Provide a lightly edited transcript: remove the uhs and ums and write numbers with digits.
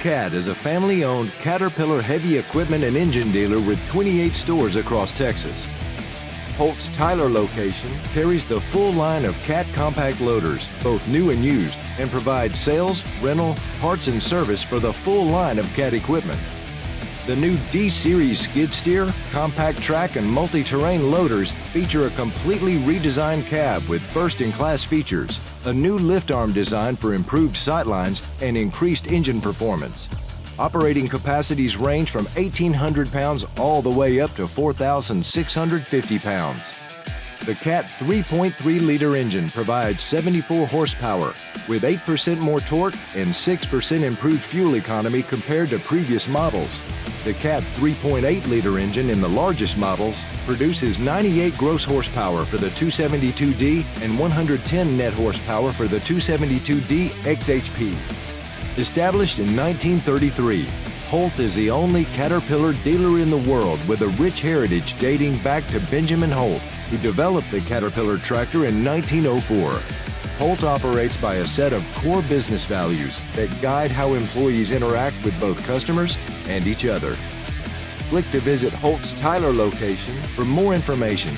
CAT is a family-owned Caterpillar heavy equipment and engine dealer with 28 stores across Texas. HOLT's Tyler location carries the full line of CAT compact loaders, both new and used, and provides sales, rental, parts, and service for the full line of CAT equipment. The new D-Series skid steer, compact track, and multi-terrain loaders feature a completely redesigned cab with first-in-class features, a new lift arm design for improved sightlines and increased engine performance. Operating capacities range from 1,800 pounds all the way up to 4,650 pounds. The CAT 3.3-liter engine provides 74 horsepower with 8% more torque and 6% improved fuel economy compared to previous models. The CAT 3.8-liter engine in the largest models produces 98 gross horsepower for the 272D and 110 net horsepower for the 272D XHP. Established in 1933, HOLT is the only Caterpillar dealer in the world with a rich heritage dating back to Benjamin Holt, who developed the Caterpillar tractor in 1904. HOLT operates by a set of core business values that guide how employees interact with both customers and each other. Click to visit HOLT's Tyler location for more information.